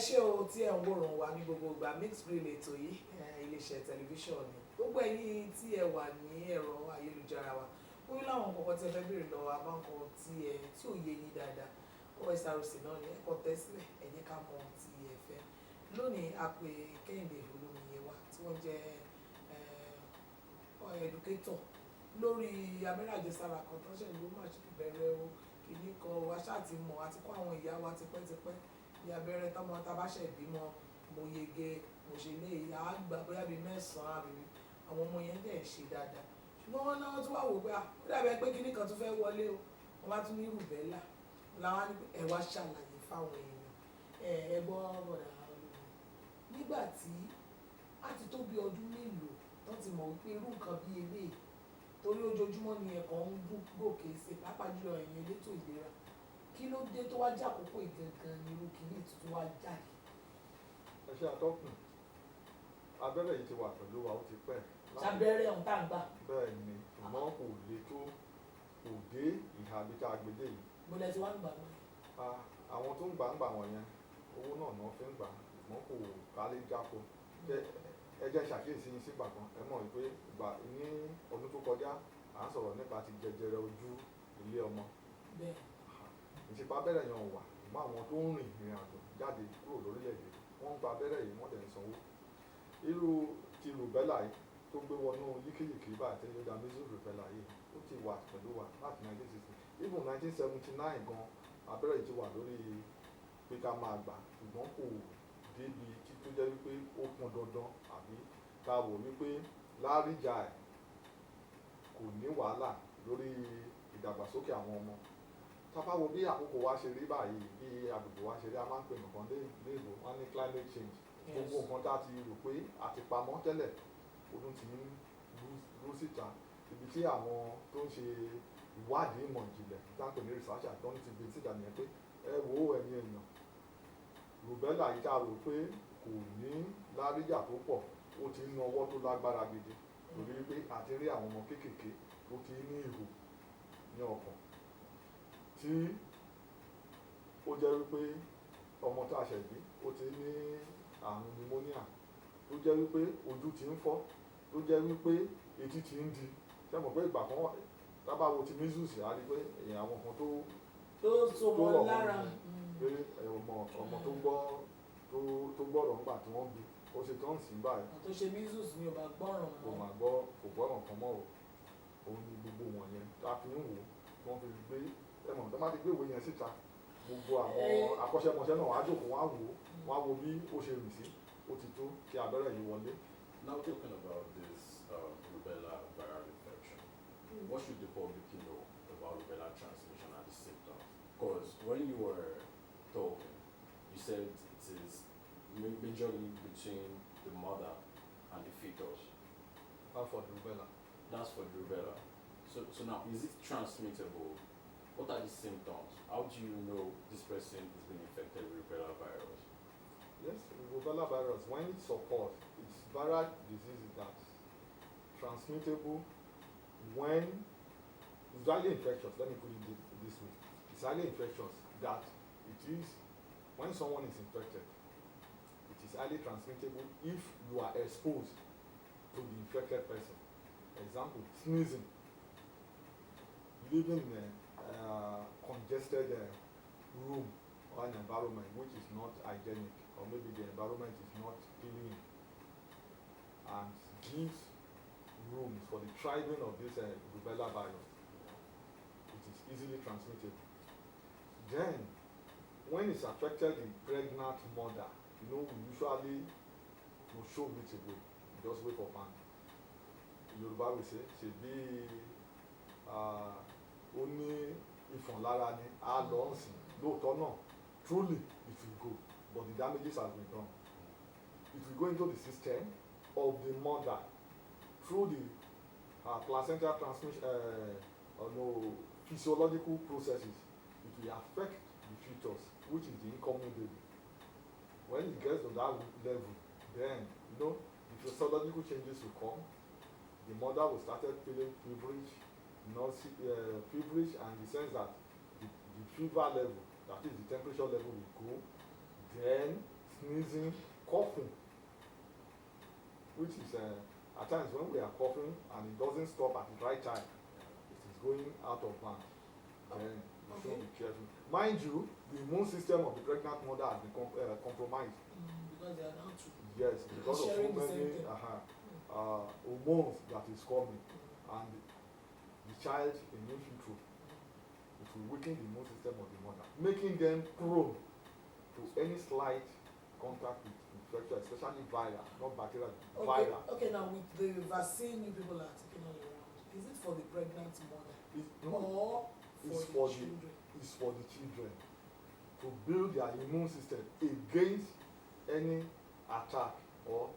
ṣé o tí ẹ̀ ń wòrán wa ní gbogbo ìgbà mixed grill ètò yìí iléeṣẹ́ tẹlifíṣàn ni gbogbo ẹ̀yin tí ẹ wà ní ẹ̀rọ ayélujára wa ó ní láwọn kọ̀ọ̀kan tí ẹ fẹ́ béèrè lọ́wọ́ abáǹkan tí ò yé yín dáadáa OSRC náà ni ẹ̀kọ́ tẹ́sílẹ̀ ẹ jẹ́ ká mọ ohun tí ẹ fẹ́ lónìí a pè Kẹ́hìndé Olómiyè wa tí wọ́n jẹ́ educator lórí abẹ́rẹ́ àjẹsára kan tó ṣẹ̀ ló máa ṣe bẹ̀rẹ̀ o kìíní kan wa ṣáà ti mọ̀ àti kó àwọn ìyá wa tipẹ́tipẹ́ ní abẹ́rẹ́ tọ́mọ tabáṣẹ̀ bímọ mo yege mo ṣe lé ìyá àgbà bóyá bíi mẹ́sàn-án àbí àwọn ọmọ yẹn dẹ̀ ṣe dáadáa ṣùgbọ́n wọn náà tún wà wò pé ó dàbẹ̀ pé kíní kan tún fẹ́ wọlé o wọn bá tún ní rùbẹ́là làwọn á ní ẹ wá ṣàlàyé fáwọn èèyàn ẹ gbọ́ bọ̀dà Olómiyè nígbà tí a ti tó bí ọdún mélòó tó ti mọ̀ wípé irú nǹkan bíi eléyìí torí ojoojúmọ́ ni ẹ̀kọ́ ń gòkè sí pàápàá jùlọ ẹ̀yin elétò ìlera kí ló dé tó wá jà àkókò ìgangan ni irú kìíní tuntun wá jáde. ẹ ṣe àtọkùn abẹ́rẹ́ yìí ti wà pẹ̀lú wa ó ti pẹ́. sábẹ́rẹ́ ọ̀hún tá à ń gbà. bẹ́ẹ̀ ni ṣùgbọ́n kò le tó kò dé ìhà bí ká gbé dé yìí. mo lẹ ti wá ń gbà wọn. àwọn tó ń gbà wọ̀nyẹn owó náà ni wọ́n fi ń gbà ṣùgbọ́n kò kálé jáko. ẹ jẹ́ ṣàkíyèsí yín sígbà kan ẹ mọ̀ pé ní ọdún tó kọjá à ń sọ̀rọ̀ nípa ti jẹjẹrẹ ojú ilé ọmọ. bẹ́ẹ̀ ìṣèpá abẹ́rẹ́ yẹn wà ṣùgbọ́n àwọn tó ń rìn ìrìn àjò jáde kúrò lórílẹ̀‐èdè wọ́n ń gba abẹ́rẹ́ yìí wọ́n dẹ̀ ń sanwó. irú ti rùbẹ́là yìí tó gbé wọnú yíkìyíkì báyìí tẹ́lẹ̀ dá measles rùbẹ́là yìí ó ti wà pẹ̀lú wa láti 1960 even 1979 gan abẹ́rẹ́ yìí ti wà lórí pé ká máa gbà ṣùgbọ́n kò débi tí tó jẹ́ wípé ó pọn dandan àbí ká wò wípé láríjà ẹ̀ kò ní wàhálà lórí ìdàgbàsókè àwọn ọmọ. Tábà wo bí àkókò wa ṣe rí báyìí bí agbègbè wa ṣe rí a máa ń pè nǹkan léèbó wọn ní climate change gbogbo nǹkan tá a ti rò pé àti pamọ́ tẹ́lẹ̀ ọdún ti ń rú síta ibi tí àwọn tó ń ṣe ìwádìí ìmọ̀ ìjìnlẹ̀ táǹpẹ̀ ní researcher tó ń ti gbé síta nìyẹn pé ẹ wo ẹ̀yin èèyàn rùbẹ́là yìí tá a rò pé kò ní láríjà tó pọ̀ ó ti ń ná ọwọ́ tó lágbára gidi torí pé àti rí àwọn ọmọ kéékèèké tó ti ní ihò ní ọkàn tí ó jẹ́ wípé ọmọ tá a ṣẹ̀ bí ó ti ní àrùn pneumonia tó jẹ́ wípé ojú ti ń fọ́ tó jẹ́ wípé etí ti ń di ṣé mọ̀ pé ìgbà kan tábà wo ti measles á rí pé èèyàn àwọn kan tó so wọn lára pé ọmọ tó gbọ́rọ̀ ńgbà tí wọ́n bí ó ṣe tán sí báyìí. tó ṣe measles ni ò bá gbọ́ràn mọ́. kò gbọ́ràn kan mọ́ o òun ni gbogbo wọ̀nyẹn tá a fi ń wò wọ́n fi gbé ẹ̀mọ̀ tó má ti gbé ìwé yẹn síta gbogbo àwọn akọ́ṣẹ́mọṣẹ́ náà wá jókòó wá wo bí ó ṣe rìn sí ó ti tó kí abẹ́rẹ́ yìí wọlé. Now talking about this rubella viral infection, what should the public know about rubella transmission and the symptoms? Because when you were talking, you said it is majorly between the mother and the fetus. For the rubella. That's for the rubella. So now, is it transmittable? What are the symptoms? How do you know this person is being infected with rubella virus? Yes, rubella virus, when it's occurs, it's viral disease that's transmittable when it's highly infectious. Let me put it this way. It's highly infectious that it is, when someone is infected, it is highly transmittable if you are exposed to the infected person. Example, sneezing, living in a congested room or an environment which is not hygienic, or maybe the environment is not clean and gives room for the thriving of this rubella virus. It is easily transmitted. Then, when it's affected the pregnant mother, we usually will show it away, just wait for pan. Yorùbá will say, ṣe bí ó ní ìfọ̀n lára ni a lọ ń sìn lóòótọ́ náà truly it will go but the damages have been done. It will go into the system of the mother through the placental transmission physiological processes. It will affect the fetus, which is the incoming baby. When it gets to that level, then the physiological changes will come. The mother will start feeling feverish, feverish, and the sense that the fever level, that is the temperature level, will go. Then sneezing, coughing, which is at times when we are coughing and it doesn't stop at the right time, it is going out of hand. Then you should be careful. Mind you, the immune system of the pregnant mother has been compromised. Because they are now two. Yes, because of so Sharing the many same thing. hormones that is coming, and the child in utero, it will weaken the immune system of the mother, making them prone to any slight contact with infection, especially viral, not bacterial, viral. Okay, now with the vaccine you people are taking all around, is it for the pregnant mother or for the children? It's for the children to build their immune system against any attack or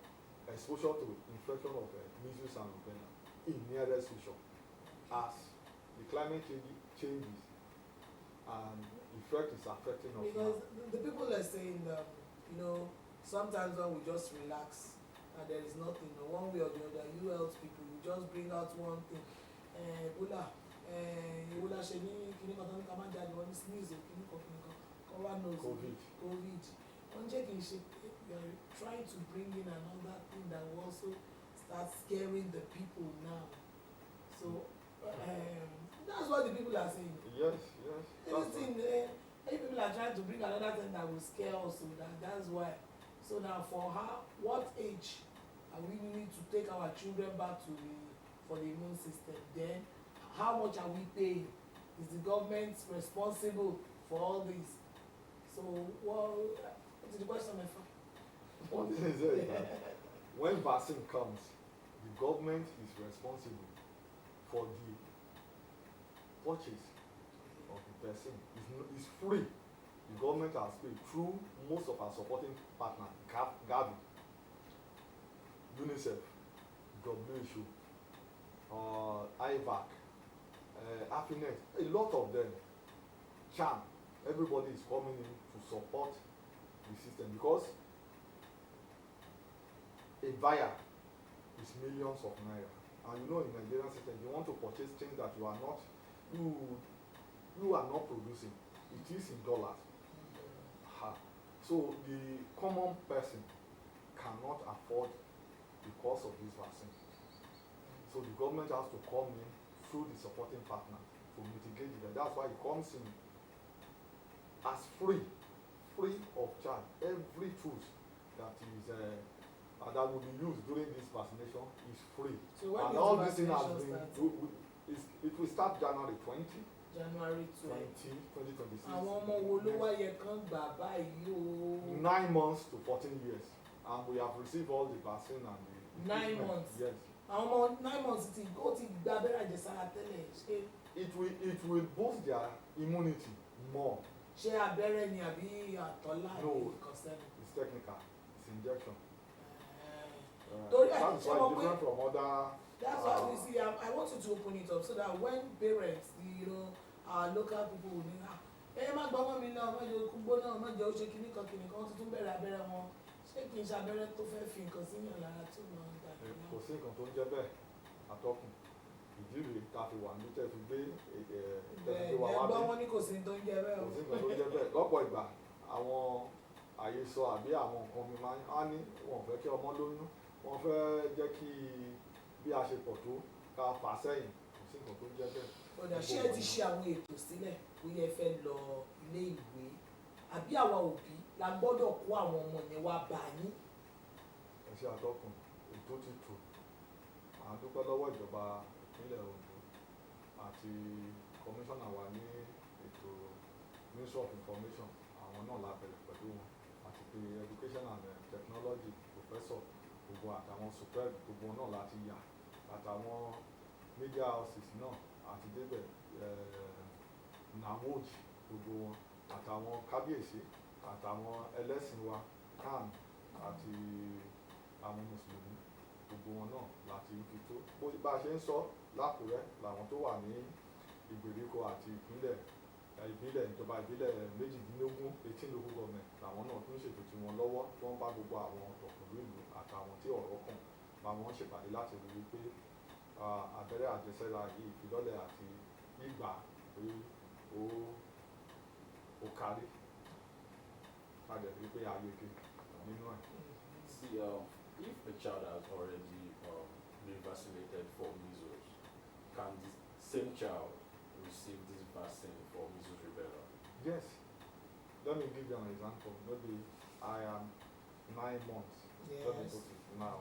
exposure to infection of measles and rubella in nearest future, as the climate changes and effect is affecting us. Because now. the people are saying that, sometimes when we just relax and there is nothing, one way or the other, you health people, you just bring out one thing. Ebola ṣe ní kíní kan tó ní ká má jáde, wọ́n ní sneeze o, kíní kan wá nose o, COVID. Wọ́n jẹ́ kí n ṣe pé you are trying to bring in another thing that will also start scaring the people now. So that's what the people are saying. Yes. Anything, people are trying to bring another thing that will scare us, so that's why. So now for her, what age are we need to take our children back to for the immune system? Then how much are we paying? Is the government responsible for all this? So what is the question, my friend? One thing is that when vaccine comes, the government is responsible for the purchase of the vaccine. It's free. The government has paid through most of our supporting partners, Gavi, UNICEF, WHO, IVAC, Afinet, a lot of them, CHAM, everybody is coming in to support the system, because a buyer is millions of naira, and in Nigerian system, you want to purchase things that you are not producing, it is in dollars. So the common person cannot afford the cost of this vaccine. So the government has to come in through the supporting partner to mitigate it. That's why it comes in as free of charge. Every tools that is that will be used during this vaccination is free. So when and is all the this thing has vaccination been it will start January 20. January 2026. Àwọn ọmọ wo ló wá yẹ kán gbà báyìí o? 9 months to 14 years, and we have received all the vaccine and the 9 months. Yes. Àwọn ọmọ 9 months ti gba abẹ́rẹ́ àjẹsára tẹ́lẹ̀ ṣé. It will boost their immunity more. Ṣé abẹ́rẹ́ ni àbí àtọ́lá No, ìkọ̀sẹ́ni? it's technical. It's injection. Torí That is ṣé why wọ́n it's pé. different from other. That's why we see. I want you to open it up so that when parents, our local people will know, má gbọ́ mọ́ mi náà, má jẹ́ okú gbóná, má jẹ́ oṣù kìíní kan tuntun bẹ̀rẹ̀ abẹ́rẹ́ wọn. Ṣé kì í ṣe abẹ́rẹ́ tó fẹ́ fi nǹkan síyàn lára tí ó máa ń gbà ní? Kò sí nǹkan tó ń jẹ́ bẹ́ẹ̀ atọ́kùn. Ìdí rèé ta fi wà ní tẹ́ fi gbé wa wá bí. Ẹgbọ́n wọn ní kò sí tó ń jẹ́ bẹ́ẹ̀ o. Kò sí nǹkan tó ń jẹ́ bẹ́ẹ̀. Lọ́pọ̀ ìgbà àwọn àhesọ àbí àwọn nǹkan mi máa ń ní wọn fẹ́ kí ọmọ lóyún, wọ́n fẹ́ jẹ́ kí bí a ṣe pọ̀ tó ká fà sẹ́yìn, kò sí nǹkan tó ń jẹ́ bẹ́ẹ̀. Ọ̀dà ṣé ẹ ti ṣe àwọn ètò sílẹ̀ bóyá ẹ fẹ́ lọ ilé ìwé àbí àwa òbí la gbọ́dọ̀ kó àwọn ọmọ yẹn wá bá yín? Ẹ ṣe àtọkùn ètò ti tò. À ń dúpẹ́ lọ́wọ́ ìjọba ìpínlẹ̀ Ondo àti kọmíṣánná wa ní ètò Ministry of Information, àwọn náà la bẹ̀rẹ̀ pẹ̀lú wọn, àti pé Education and Technology Professor gbogbo àtàwọn superb gbogbo náà láti yà, àtàwọn media houses náà àti débẹ̀, NAMOJ gbogbo wọn, àtàwọn kábíyèsí àtàwọn ẹlẹ́sìn wa kan àti àwọn mùsùlùmí gbogbo wọn náà láti fi tó bá a ṣe ń sọ l'Ákúrẹ́ làwọn tó wà ní ìgbèríko àti ìjọba ìbílẹ̀ 18 local government làwọn náà tún ṣètò tí wọn lọ́wọ́ tí wọ́n bá gbogbo àwọn ọ̀pọ̀lọpọ̀ ìlú àtàwọn tí ọ̀rọ̀ kàn bá wọn ṣèpàdé láti rí i pé abẹ́rẹ́ àjẹsára yìí ìfilọ́lẹ̀ àti ìgbà pé ó kárí ká dẹ̀ rí i pé ayege. nínú ẹ̀. See, if a child has already been vaccinated for measles, can the same child receive this vaccine for measles rubella? Yes. Let me give you an example. Maybe I am 9 months. Let me Yes. put it now.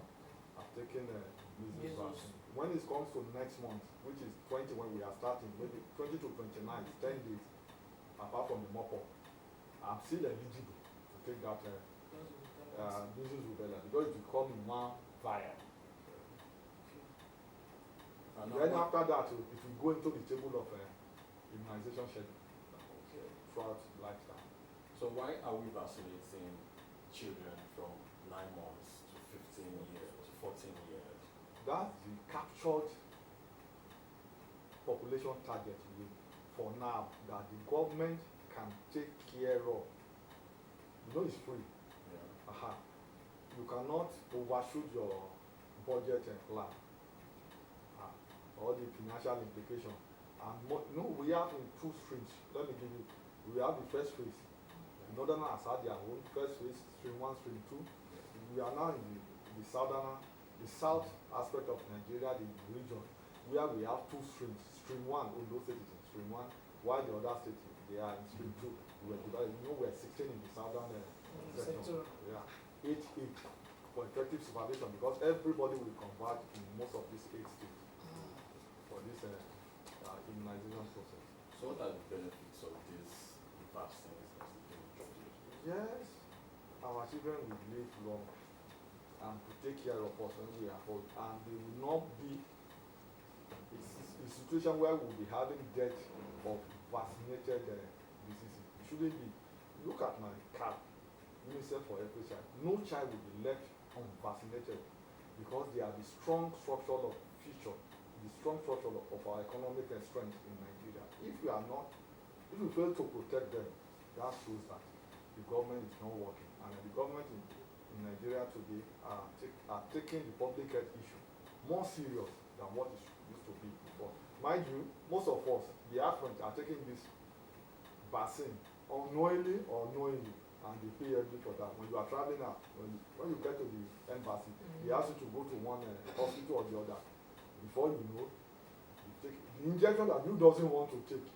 I've taken a measles Measles. vaccine. When it comes to next month, which is 20 when we are starting, maybe 20 to 29, 10 days, apart from the mop-up, I'm still eligible to take that measles rubella because it will come in one vial. And Then now, after that, it will go into the table of immunization schedule okay. throughout lifetime. So why are we vaccinating children from 9 months to 15 years to 14 years? That's the captured population target for now that the government can take care of. You know it's free. Yeah. Aha. You cannot overshoot your budget and plan. All the financial implication. And we have in 2 streams. Let me give you. We have the first phase. The northern has had their own first phase, stream 1, stream 2. We are now in the south aspect of Nigeria, the region, where we have 2 streams. Stream 1, Ondo State is in stream 1, while the other states they are in stream 2. We are divided. We are 16 in the southern sector. Yeah, 8 for effective supervision because everybody will converge in most of these 8 states for this immunization process. So what are the benefits of these vaccines as they been introduced? Yes, our children will live long and to take care of us when we are old, and they will not be a situation where we'll be having death of vaccinated diseases. It shouldn't be. Look at my card, UNICEF for every child. No child will be left unvaccinated because they are the strong structure of future, the strong structure of our economic strength in Nigeria. If we fail to protect them, that shows that the government is not working, and the government in Nigeria today are taking the public health issue more serious than what it used to be before. Mind you, most of us, the Africans, are taking this vaccine unknowingly or knowingly, and they pay heavily for that. When you are traveling out, when you get to the embassy, they ask you to go to one hospital or the other. Before you know, you take the injection that you doesn't want to take.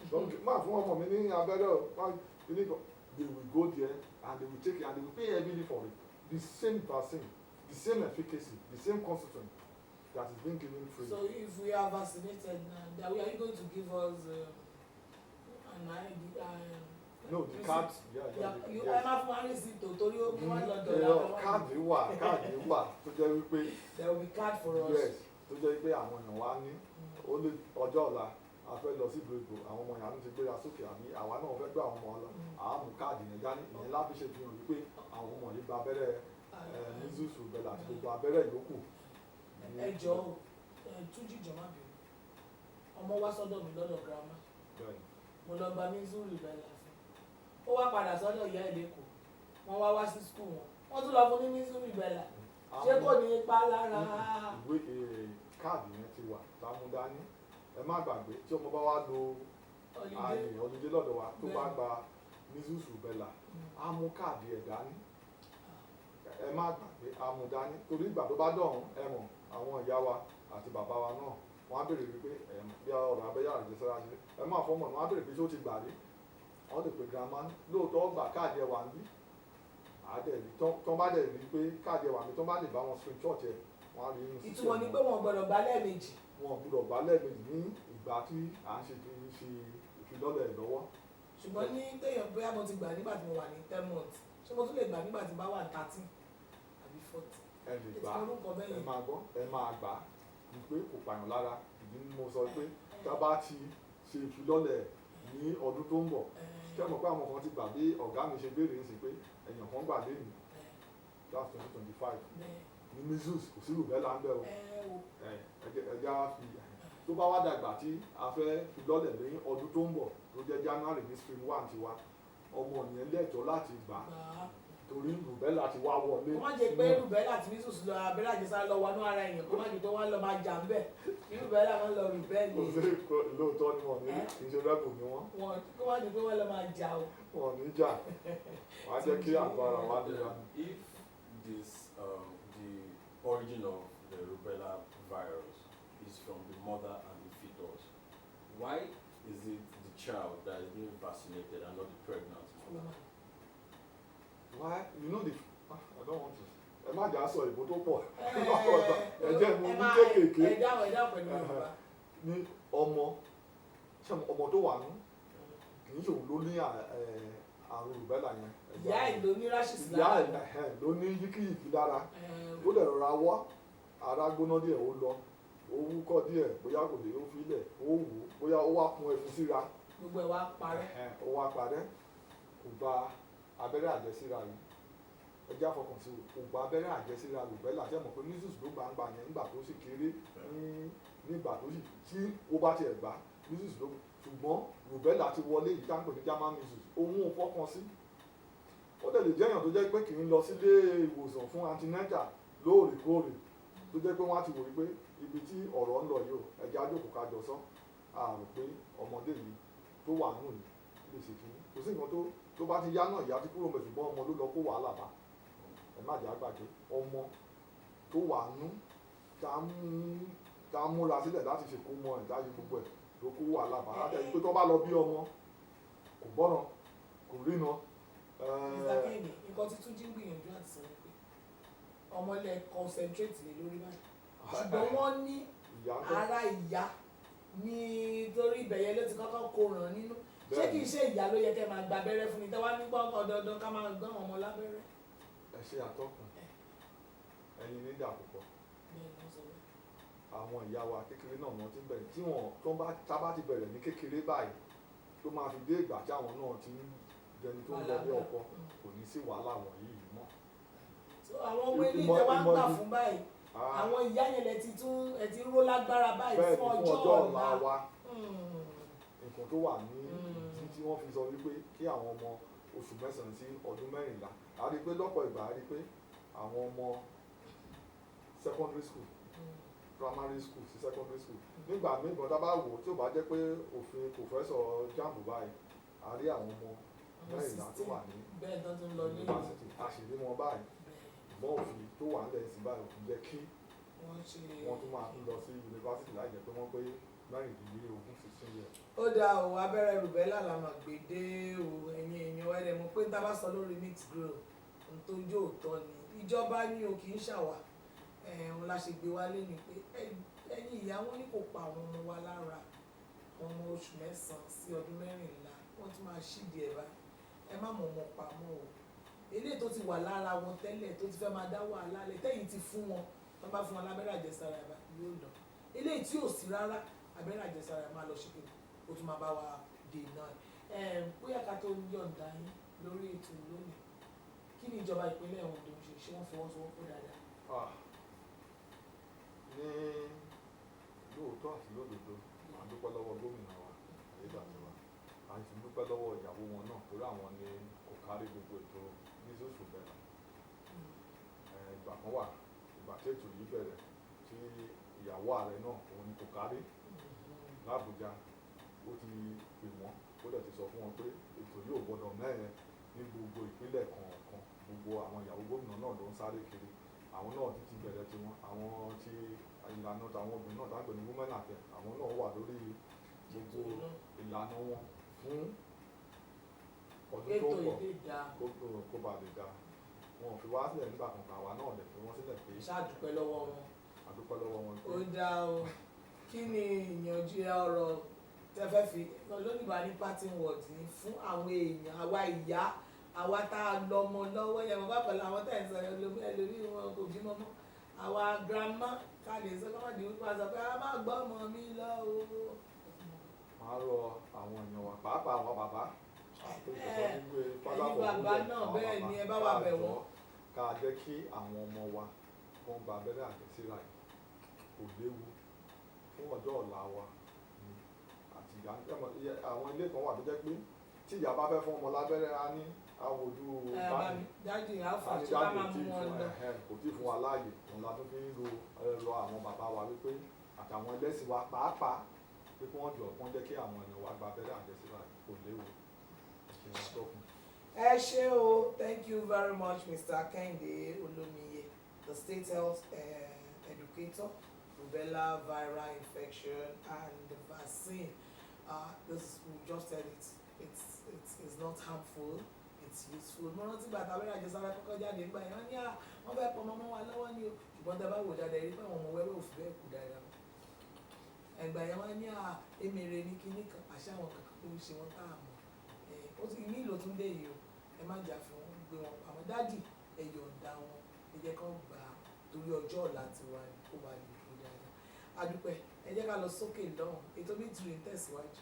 They will go there and they will take it and they will pay heavily for it. The same vaccine, the same efficacy, the same constituent that is being given free. So if we are vaccinated now, are you going to give us an ID? No, the card. Yeah. You have one receipt to torí ó mú wá lọ́dọ̀ káàdì wà tó jẹ́ wípé. There will be card for us. Yes, tó jẹ́ wípé àwọn èèyàn wá ní ó lè ọjọ́ ọ̀la a fẹ́ lọ sí ìgbèríko àwọn ọmọ ìyàwó ti gbéra sókè àbí àwa náà fẹ́ gbé àwọn ọmọ ọlọ àá mú káàdì yẹn dání ìyẹn láti ṣe fihàn wípé àwọn ọmọ yìí gba abẹ́rẹ́ measles rubella àti gbogbo abẹ́rẹ́ ìyókù. Ẹ jọ̀ọ́ Túnjí jọ̀ọ́ má bínú ọmọ wá sọ́dọ̀ mi lọ́dọ̀ girama mo lọ gba measles rubella fún ó wá padà sọ́dọ̀ ìyá ìlẹ́kọ̀ọ́ wọ́n wá sí skul wọ́n tún lọ fún ní measles rubella ṣé kò ní ipa lára. Ìwé káàdì yẹn ti wà támú dání ẹ má gbàgbé tí ọmọ bá wá lo ààyè ọdúndé lọ́dọ̀ wa tó bá gba measles rubella á mú káàdì ẹ̀ dání ẹ má gbàgbé á mú dání torí ìgbà tó bá dọ̀hún ẹ mọ̀ àwọn ìyá wa àti bàbá wa náà wọ́n á béèrè wípé bí ọ̀rọ̀ abẹ́yà àjẹsára ṣe ẹ má fọ́mọ̀ wọ́n á béèrè pé ṣé ó ti gbà rí wọ́n lè pe grandma lóòótọ́ gbà káàdì ẹ̀ wà ń bí àádẹ́rì tán bá dẹ̀ rí pé káàdì ẹ̀ wà ń bí tán bá lè bá wọn screenshot ẹ̀ wọ́n á rí inú sísè. Ìtumọ̀ ni pé wọ́n gbọ́dọ̀ gbà lẹ́ẹ̀mejì. Wọ́n gbọ́dọ̀ gbà lẹ́ẹ̀mejì ní ìgbà tí à ń ṣe ìfilọ́lẹ̀ lọ́wọ́. Ṣùgbọ́n ní téèyàn bóyá mo ti gbà nígbà tí mo wà ní 10 months ṣé mo tún lè gbà nígbà tí bá wà ní 13 àbí 40. Ẹ lè gbà ẹ máa gbọ́ ẹ máa gbà ní pé kò pààyàn lára ìdí ni mo sọ pé tá a bá ti ṣe ìfilọ́lẹ̀ ní ọdún tó ń bọ̀ kí ẹ mọ̀ pé àwọn kan ti gbà bí ọ̀gá mi ṣe béèrè ń sìn pé èèyàn kan gbà lé ní that's 2025 ní measles kò sí rubella ń bẹ̀ o ẹja fi tó bá wá dàgbà tí a fẹ́ fi lọ́lẹ̀ ní ọdún tó ń bọ̀ tó jẹ́ January ní stream 1 ti wá ọmọ yẹn lẹ́tọ̀ọ́ láti gbà torí rubella ti wá wọlé. Kó má jẹ́ pé rubella àti measles lọ abẹ́rẹ́ àjẹsára lọ wọnú ara èèyàn kó má jẹ́ pé wọ́n lọ máa jà ń bẹ̀ kí rubella wọn lọ rubella. Lóòótọ́ ni wọ́n ní ìṣe rẹ́bù ni wọ́n. Kó má jẹ́ pé wọ́n lọ máa jà o. Wọ́n ní jà wọ́n á jẹ́ kí àgbára wa dé wa. If this the origin of the rubella virus is from the mother and the fetus, why is it the child that is being vaccinated and not the pregnant mother? Why? You know the I don't want to. Ẹ má jà sọ ìbò tó pọ̀. Ẹ jẹ́ mu ní kéékèèké. Ẹ dáhùn pẹ̀lú Yorùbá. Ní ọmọ tó wà nù kì í ṣòun ló ní àrùn rubella yẹn. Ìyá ẹ̀ ló ní rashes Ìyá lára. ẹ̀ ló ní yíkíyíkí lára. Ó dẹ̀ rọra wọ́ ara gbóná díẹ̀ ó lọ. Ó wúkọ́ díẹ̀ bóyá kò lè ó filẹ̀ ó wù ú bóyá ó wá kun ẹ̀fún síra. Gbogbo ẹ̀ wá parẹ́. Ó wá parẹ́ kò gba abẹ́rẹ́ àjẹsíra yìí. Ẹjẹ́ àfọkàn sí kò gba abẹ́rẹ́ àjẹsíra rubella ṣe mọ̀ pé measles ló gbangba yẹn nígbà tó sì kéré nígbà tó sì tí ó bá tiẹ̀ gbà measles ló ṣùgbọ́n rubella ti wọlé yìí tá ń pè ní German measles òun ò fọkàn sí. Ó dẹ̀ lè jẹ́ èèyàn tó jẹ́ pé kì í lọ sílé ìwòsàn fún antenatal lóòrèkóòrè tó jẹ́ pé wọ́n á ti wòye pé ibi tí ọ̀rọ̀ ń lọ yìí o ẹjẹ́ àjòkò kájọ sọ àrò pé ọmọdé yìí tó wà nù yìí lè ṣe kí kò sí nǹkan tó bá ti yá náà ìyá ti kúrò mẹ́ ṣùgbọ́n ọmọ ló lọ kó wàhálà bá ẹ má jẹ́ àgbàdo ọmọ tó wà nù tá a múra sílẹ̀ láti ṣe kó mọ ẹ̀ láyé gbogbo ẹ̀ ló kó wàhálà bá á tẹ̀ pé tó bá lọ bí ọmọ kò gbọ́ràn kò rína. Mr. Kehinde, nǹkan tí Túnjí ń gbìyànjú àti sọ ni pé ọmọ ilẹ̀ concentrate lé lórí báyìí ṣùgbọ́n wọ́n ní ara ìyá nítorí ibẹ̀ yẹn ló ti kọ́kọ́ kó ràn nínú ṣé kìí ṣe ìyá ló yẹ kẹ́ máa gba abẹ́rẹ́ fún ni tẹ́ wá ní gbọ́ngàn dandan ká máa gbọ́n ọmọ lábẹ́rẹ́. Ẹ ṣe àtọkùn ẹyin nígbà púpọ̀ àwọn ìyá wa kékeré náà wọ́n ti bẹ̀rẹ̀ tí wọ́n tá bá ti bẹ̀rẹ̀ ní kékeré báyìí tó máa fi dé ìgbà tí àwọn náà ti ń dẹni tó ń lọ bí ọkọ kò ní sí wàhálà wọ̀nyí yìí mọ́. Àwọn ọmọ ilé ìjọba wá ń gbà fún báyìí àwọn ìyá yẹn lẹ ti ró lágbára báyìí fún ọjọ́ ọ̀la wa nǹkan tó wà ní ìdí tí wọ́n fi sọ wípé kí àwọn ọmọ oṣù mẹ́sàn-án sí ọdún mẹ́rìnlá a rí i pé lọ́pọ̀ ìgbà a rí i pé àwọn ọmọ secondary school primary school sí secondary school nígbà míì gan tá bá wò tí ò bá jẹ́ pé òfin professor jambu báyìí a rí àwọn ọmọ mẹ́rìnlá tó wà ní yunifásitì a sì rí wọn báyìí ṣùgbọ́n òfin tó wà nílẹ̀ sí báyìí òfin jẹ́ kí wọ́n tún máa lọ sí yunifásitì láì jẹ́ pé wọ́n pé mẹ́rìndínlógún 16 years. Ó dáa o abẹ́rẹ́ rubella la máa gbé dé o ẹ̀yin èèyàn ẹ̀rẹ̀ mọ̀ pé tá a bá sọ lórí mixed grow n tó jó òótọ́ ni ìjọba ní o kì í ṣàwà òun la ṣe gbé wálé ni pé ẹ̀yin ìyá wọn ní kò pa àwọn ọmọ wa lára ọmọ oṣù mẹ́sàn-án sí ọdún mẹ́rìnlá wọ́n tún máa ṣídìí ẹ̀ báyìí ẹ má mọ̀ ọmọ pamọ́ o eléyìí tó ti wà lára wọn tẹ́lẹ̀ tó ti fẹ́ máa dá wàhálà lẹ̀ tẹ́yìn ti fún wọn tó bá fún wọn lábẹ́rẹ́ àjẹsára ẹ̀ báyìí yóò lọ eléyìí tí ò sí rárá abẹ́rẹ́ àjẹsára ẹ̀ máa lọ ṣíkè ó tún máa bá wa dènà ẹ̀ bóyá ká tó yọ̀ǹda yín lórí ètò lónìí kí ni ìjọba ìpínlẹ̀ Ondo ń ṣe wọ́n fọwọ́sowọ́pọ̀ dáadáa. Ní lóòótọ́ àti lódodo a dúpẹ́ lọ́wọ́ gómìnà wa Ayédàtiwa a sì dúpẹ́ lọ́wọ́ ìyàwó wọn náà torí àwọn ni kò kárí gbogbo ètò measles rubella. Ìgbà kan wà ìgbà tí ètò yìí bẹ̀rẹ̀ tí ìyàwó ààrẹ náà òun ni kò kárí l'Àbújá ó ti pè wọ́n ó dẹ̀ ti sọ fún wọn pé ètò yóò gbọ́dọ̀ mẹ́rin ní gbogbo ìpínlẹ̀ kọ̀ọ̀kan gbogbo àwọn ìyàwó gómìnà náà ló ń sáré kiri àwọn náà ti bẹ̀rẹ̀ tiwọn àwọn ti ìlànà tàwọn obìnrin náà dágbẹ̀ ní women affairs àwọn náà wà lórí gbogbo ìlànà wọn fún ọdún tó ń bọ̀ kó bá lè dá wọn ò fi wá sílẹ̀ nígbà kankan àwa náà lè fi wọ́n sílẹ̀ pé ṣáàdúpẹ́ lọ́wọ́ wọn. àdúpẹ́ lọ́wọ́ wọn. Ó dáa o kí ni ìyànjú ọ̀rọ̀ tẹ́fẹ́ fi lónìí ní parting words ní fún àwọn èèyàn àwa ìyá àwa tá a lọ́mọ lọ́wọ́ yẹn mo bá pẹ̀lú àwọn tẹ̀ ń sọ ẹlòmí wọn kò bímọ mọ́ àwa grandma ká lè sọ kọ́mọ̀ dì wípé a sọ pé a máa gbọ́ ọmọ mi lọ o. Màá rọ àwọn èèyàn wa pàápàá àwọn bàbá ẹ̀yin bàbá náà bẹ́ẹ̀ ni ẹ bá wà bẹ̀ wọ́n. Ká jẹ́ kí àwọn ọmọ wa wọ́n gba abẹ́rẹ́ àjẹsára yìí kò léwu fún ọjọ́ ọ̀la wa àti ìyá àwọn ilé kan wà tó jẹ́ pé tí ìyá bá fẹ́ fún ọmọ lábẹ́rẹ́ á ní àwòjú dájú àfà tí bá máa mú wọn lọ kò tí fún wa láàyè òun la tún fi ń lo àwọn bàbá wa wípé àtàwọn ẹlẹ́sìn wa pàápàá pé kí wọ́n jọ kí wọ́n jẹ́ kí àwọn èèyàn wa gba abẹ́rẹ́ àjẹsára kò léwu ìṣẹ̀wọ̀n àtọ́kùn. ẹ ṣé o, thank you very much Mr. KEHINDE OLOMIYE, the state health educator, rubella viral infection and the vaccine. This we just said it's not harmful, it's useful. Mo rántí gbàtà abẹ́rẹ́ àjẹsára kọ́kọ́ jáde nígbà yẹn wọ́n ní wọ́n fẹ́ pọ̀ mọ́ wa lọ́wọ́ ni o, ṣùgbọ́n tẹ́ bá wò dáadáa rí pé àwọn ọmọ wẹ́wẹ́ ò fi bẹ́ẹ̀ kú dáadáa. Ẹgbà yẹn wọ́n ní emèrè ní kinní kan àṣà àwọn kankan tó ń ṣe wọ́n tá a mọ̀. Ó ti ní ìlò tún dé yìí o, ẹ má jà fún wọn gbé wọn àmọ́ dádì ẹ yọ̀ǹda wọn, ẹ jẹ́ kán gbà á torí ọjọ́ ọ̀la tiwa ni kó ba lè kú dáadáa. A dúpẹ́, ẹ jẹ́ ká lọ sókè lọ́hùn, ètò bí tìrì ń tẹ̀síwájú.